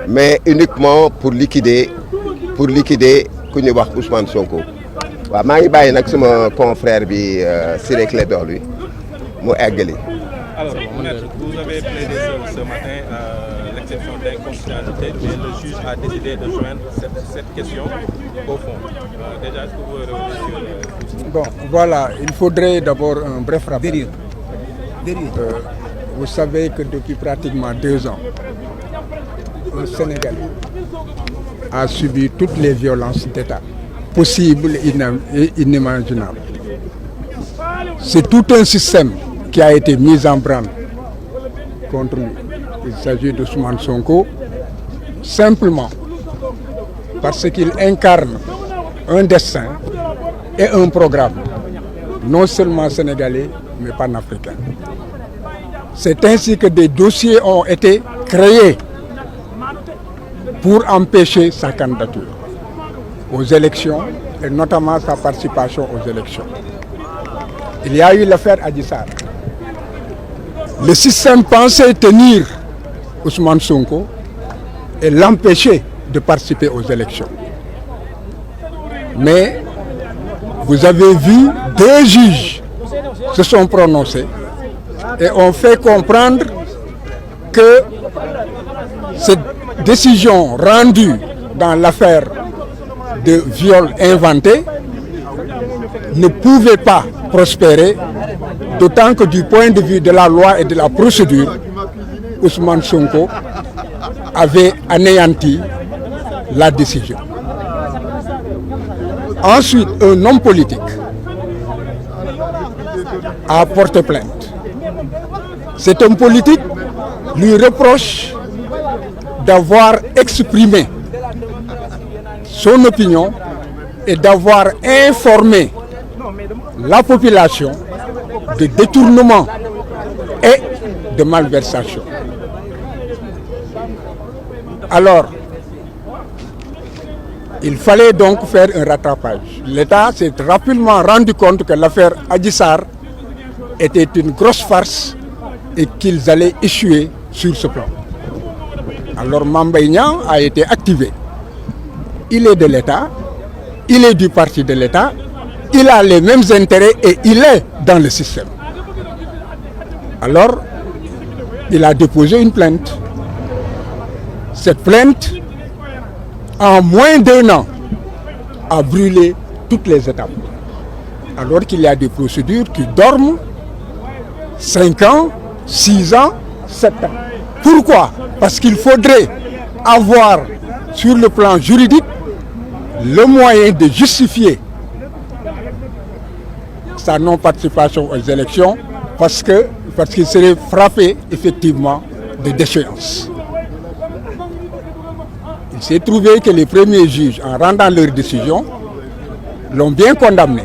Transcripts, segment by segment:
mais uniquement pour liquider ku ñuy wax Ousmane Sonko. waaw maa ngi bàyyi nag sama confrère bi Ciré Clédor Ly mu eggali. Alors, vous avez plaidé ce matin l'exception d'inconstitutionnalité, mais le juge a décidé de joindre cette question au fond. Déjà, est-ce que vous revenez sur Bon, voilà, il faudrait d'abord un bref rappel. Vous savez que depuis pratiquement 2 ans, le Sénégal a subi toutes les violences d'État possibles et inimaginables. C'est tout un système qui a été mis en branle contre lui. Il s'agit d'Ousmane Sonko, simplement parce qu'il incarne un destin et un programme, non seulement sénégalais, mais panafricain. C'est ainsi que des dossiers ont été créés pour empêcher sa candidature aux élections et notamment sa participation aux élections. Il y a eu l'affaire Adji Sarr. Le système pensait tenir Ousmane Sonko et l'empêcher de participer aux élections. Mais vous avez vu, 2 juges se sont prononcés et ont fait comprendre que cette décision rendue dans l'affaire de viol inventé ne pouvait pas prospérer, d'autant que du point de vue de la loi et de la procédure, Ousmane Sonko avait anéanti la décision. Ensuite, un homme politique a porté plainte. Cet homme politique lui reproche d'avoir exprimé son opinion et d'avoir informé la population de détournement et de malversation. Alors, il fallait donc faire un rattrapage. L'État s'est rapidement rendu compte que l'affaire Adji Sarr était une grosse farce et qu'ils allaient échouer sur ce plan. Alors Mame Mbaye Niang a été activé. Il est de l'État, il est du parti de l'État, il a les mêmes intérêts et il est dans le système. Alors, il a déposé une plainte. Cette plainte, en moins d'1 an, a brûlé toutes les étapes. Alors qu'il y a des procédures qui dorment 5 ans, 6 ans, 7 ans. Pourquoi? Parce qu'il faudrait avoir sur le plan juridique le moyen de justifier sa non-participation aux élections parce qu'il serait frappé effectivement de déchéance. Il s'est trouvé que les premiers juges, en rendant leur décision, l'ont bien condamné,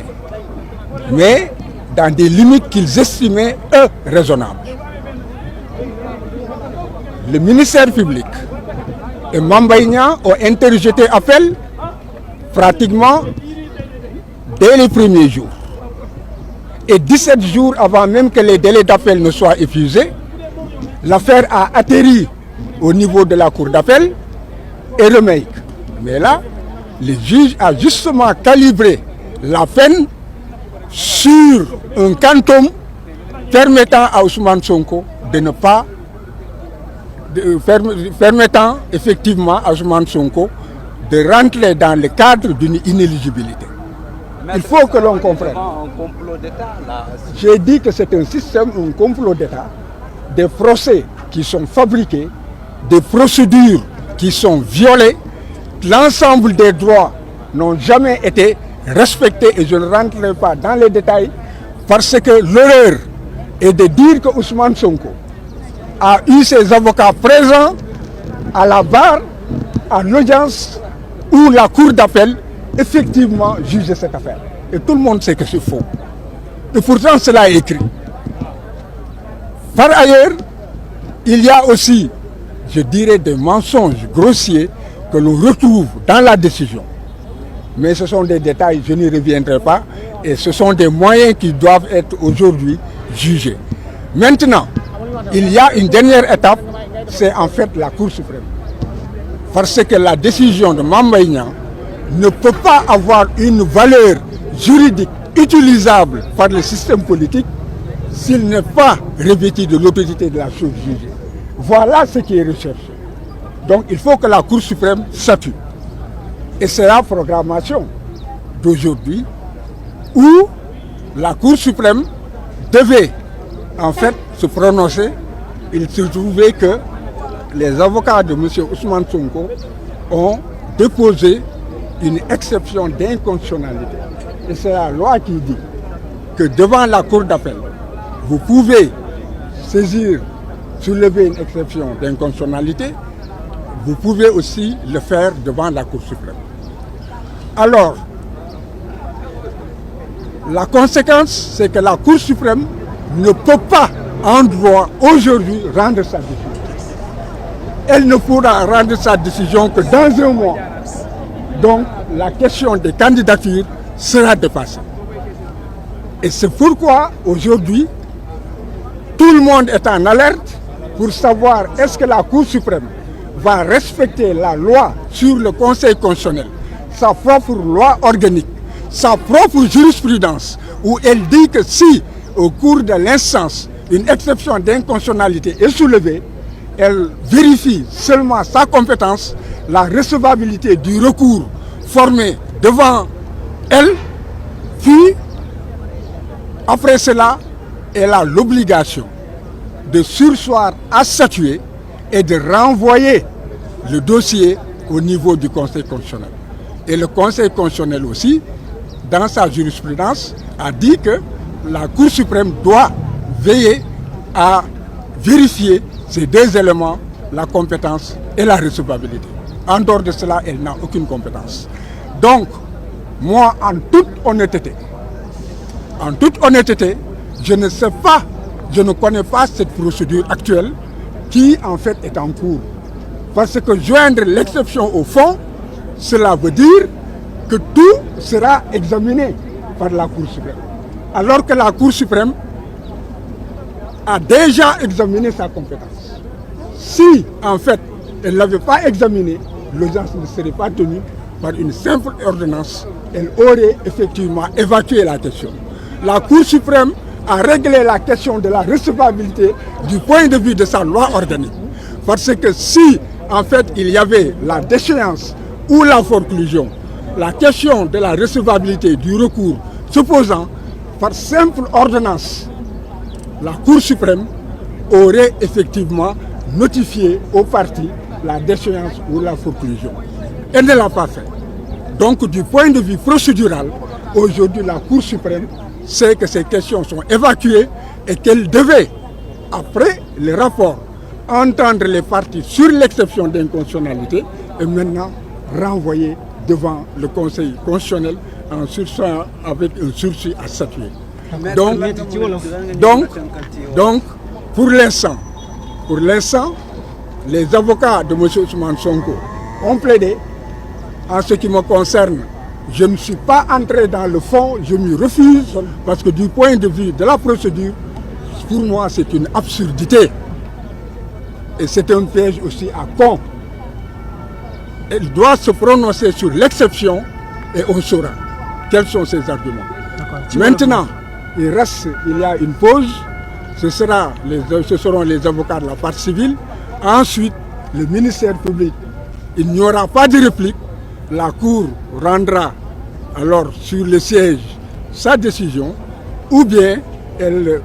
mais dans des limites qu'ils estimaient, eux, raisonnables. Le ministère public et Mame Mbaye Niang ont interjeté appel pratiquement dès les premiers jours. Et 17 jours avant même que les délais d'appel ne soient épuisés, l'affaire a atterri au niveau de la cour d'appel et remake. Mais là, le juge a justement calibré la peine sur un quantum permettant à Ousmane Sonko de ne pas permettant effectivement à Ousmane Sonko de rentrer dans le cadre d'une inéligibilité. Il faut que l'on comprenne. J'ai dit que c'est un système, un complot d'État, des procès qui sont fabriqués, des procédures qui sont violées, l'ensemble des droits n'ont jamais été respectés et je ne rentrerai pas dans les détails parce que l'erreur est de dire que Ousmane Sonko a eu ses avocats présents à la barre, à l'audience où la cour d'appel effectivement jugeait cette affaire. Et tout le monde sait que c'est faux. Et pourtant cela est écrit. Par ailleurs, il y a aussi, je dirais, des mensonges grossiers que l'on retrouve dans la décision. Mais ce sont des détails, je n'y reviendrai pas, et ce sont des moyens qui doivent être aujourd'hui jugés. Maintenant, il y a une dernière étape, c'est en fait la Cour suprême. Parce que la décision de Mame Mbaye Niang ne peut pas avoir une valeur juridique utilisable par le système politique s'il n'est pas revêtu de l'autorité de la chose jugée. Voilà ce qui est recherché. Donc il faut que la Cour suprême statue. Et c'est la programmation d'aujourd'hui où la Cour suprême devait en fait se prononcer. Il se trouvait que les avocats de M. Ousmane Sonko ont déposé une exception d'inconstitutionnalité. Et c'est la loi qui dit que devant la Cour d'appel, vous pouvez soulever une exception d'inconstitutionnalité, vous pouvez aussi le faire devant la Cour suprême. Alors, la conséquence, c'est que la Cour suprême ne peut pas, en droit, aujourd'hui, rendre sa décision. Elle ne pourra rendre sa décision que dans un mois. Donc, la question des candidatures sera dépassée. Et c'est pourquoi, aujourd'hui, tout le monde est en alerte pour savoir est-ce que la Cour suprême va respecter la loi sur le Conseil constitutionnel, sa propre loi organique, sa propre jurisprudence, où elle dit que si, au cours de l'instance, une exception d'inconstitutionnalité est soulevée, elle vérifie seulement sa compétence, la recevabilité du recours formé devant elle, puis, après cela, elle a l'obligation de surseoir à statuer et de renvoyer le dossier au niveau du Conseil constitutionnel. Et le Conseil constitutionnel aussi, dans sa jurisprudence, a dit que la Cour suprême doit veiller à vérifier ces deux éléments, la compétence et la recevabilité. En dehors de cela, elle n'a aucune compétence. Donc, moi, en toute honnêteté, je ne sais pas, je ne connais pas cette procédure actuelle qui, en fait, est en cours. Parce que joindre l'exception au fond, cela veut dire que tout sera examiné par la Cour suprême. Alors que la Cour suprême a déjà examiné sa compétence. Si, en fait, elle ne l'avait pas examiné, l'audience ne serait pas tenue par une simple ordonnance. Elle aurait effectivement évacué la question. La Cour suprême a réglé la question de la recevabilité du point de vue de sa loi organique. Parce que si, en fait, il y avait la déchéance ou la forclusion, la question de la recevabilité du recours se posant par simple ordonnance, la Cour suprême aurait effectivement notifié aux parties la déchéance ou la forclusion. Elle ne l'a pas fait. Donc, du point de vue procédural, aujourd'hui, la Cour suprême sait que ces questions sont évacuées et qu'elle devait, après le rapport, entendre les parties sur l'exception d'inconstitutionnalité et maintenant renvoyer devant le Conseil constitutionnel en surseoir avec un sursis à statuer. Donc, pour l'instant, les avocats de M. Ousmane Sonko ont plaidé. En ce qui me concerne, je ne suis pas entré dans le fond, je m'y refuse, parce que du point de vue de la procédure, pour moi, c'est une absurdité. Et c'est un piège aussi à con. Elle doit se prononcer sur l'exception et on saura quels sont ses arguments. Maintenant, il y a une pause, ce seront les avocats de la partie civile. Ensuite, le ministère public, il n'y aura pas de réplique. La Cour rendra alors sur le siège sa décision ou bien elle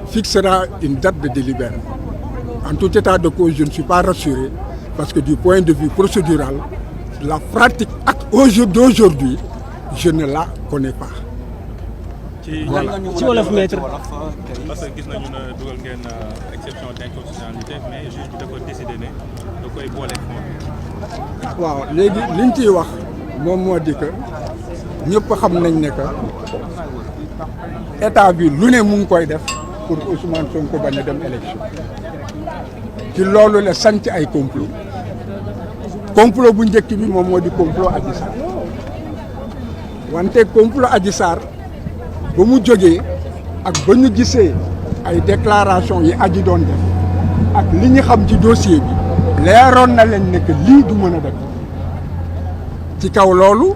fixera une date de délibération. En tout état de cause, je ne suis pas rassuré parce que du point de vue procédural, la pratique d'aujourd'hui, je ne la connais pas. Voilà. ci wolof maître parce que gis nañu ne dugal ngeen exception d'inconstitutionnalité mais juge bi dafa décidé ne da koy boole fond. waaw léegi liñ ciy wax moom moo di que ñëpp xam nañ ne que état bi lu ne mu ngi koy def pour Ousmane Sonko bañ a dem élection ci loolu la sant ay complot bu njëkk bi moom moo di complot Adji Sarr wante complot Adji Sarr ba mu jógee ak ba ñu gisee ay déclaration yi Adji doon def ak li ñu xam ci dossier bi leeroon na leen ne que lii du mën a def ci kaw loolu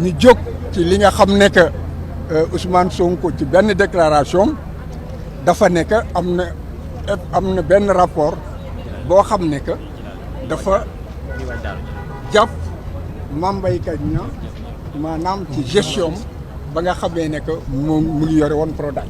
ñu jóg ci li nga xam ne que Ousmane Sonko ci benn déclaration dafa ne que am na benn rapport boo xam ne que dafa jàpp Mame Mbaye Niang maanaam ci gestion ba nga xamee ne que moom mu ngi yore woon Prodac